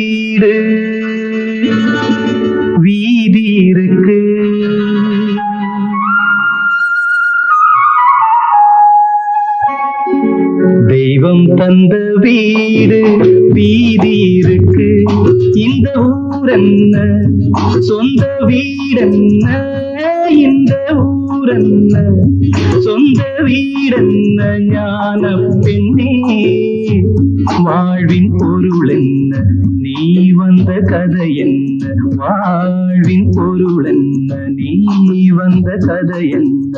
வீடு வீதி இருக்கு. தெய்வம் தந்த வீடு வீதி இருக்கு. இந்த ஊரென்ன சொந்த வீடென்ன, இந்த ஊரென்ன சொந்த வீடென்ன, ஞான பெண்ணே வாழ்வின் பொருள் என்ன, நீ வந்த கதை என்ன, வாழ்வின் பொருள் என்ன, நீ வந்த கதை என்ன.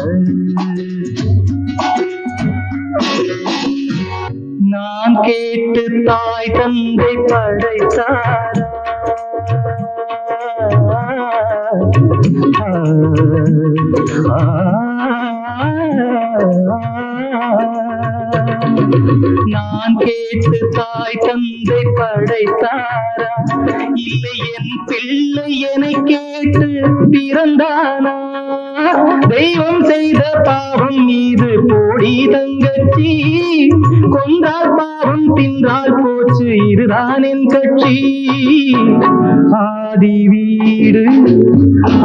நான் கேட்டு தாய் தந்தை படைத்தாரா, நான் கேட்டு தாய் தந்தை படைத்தாரா, இல்லை என் பிள்ளை என்னை கேட்டு பிறந்தானா. தெய்வம் செய்த பாவம் மீது போடி தங்கச்சி, கொன்றால் பாவம் தின்றால் போச்சு இதுதான் என் கட்சி. ஆதி வீடு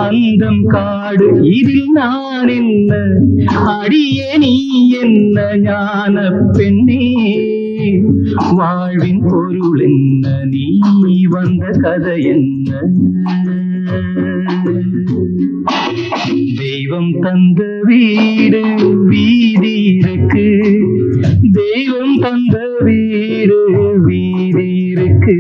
அந்தம் காடு இதில் நான் என்ன, அடியே நீ என்ன ஞான பெண்ணே வாழ்வின் பொருள் என்ன, நீ வந்த கதை என்ன. தெய்வம் தந்த வீடு வீதி இருக்கு, தெய்வம் தந்த வீடு வீதி இருக்கு.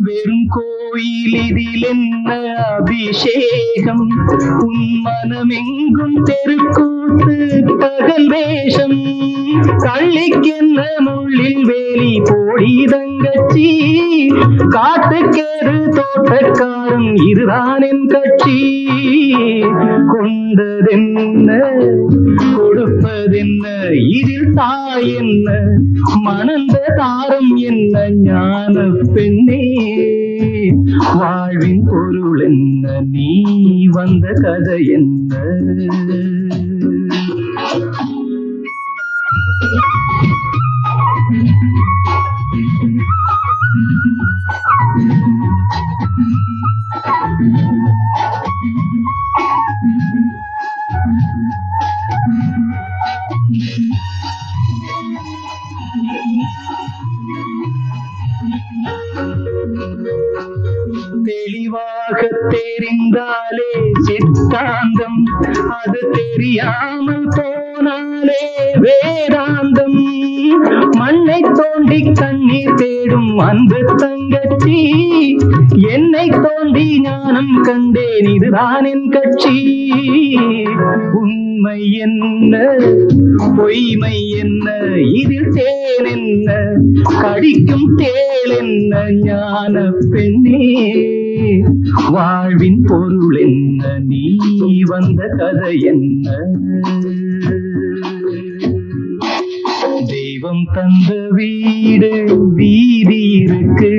வெறும் கோயில் இதில் என்ன அபிஷேகம், உன் மனமெங்கும் தெருக்கூத்து பகல் வேஷம். கள்ளிக்கென்ன முள்ளில் வேலி போடி தங்கச்சி, காட்டுக்கேறு தோட்டக்காரன் இதுதான் என் கட்சி. கொண்டதென்ன கொடுப்பதென்ன, இதில் தாய் என்ன மணந்த தாரம் என்ன, ஞான பெண்ணே வாழ்வின் பொருள் என்ன, நீ வந்த கதை என்ன. தெளிவாக தெரிந்தாலே சித்தாந்தம், அது தெரியாமல் போனாலே வேதாந்தம். மண்ணை தோண்டி கண்ணீர் தேடும் அன்பு தங்கச்சி, என்னை தோண்டி ஞானம் கண்டேன் இதுதான் என் கட்சி. உண்மை என்ன பொய்மை என்ன, இதில் தேன் என்ன கடிக்கும் தேள் என்ன, ஞான பெண்ணே வாழ்வின் பொருள் என்ன, நீ வந்த கதை என்ன. தெய்வம் தந்த வீடு வீதி இருக்கு,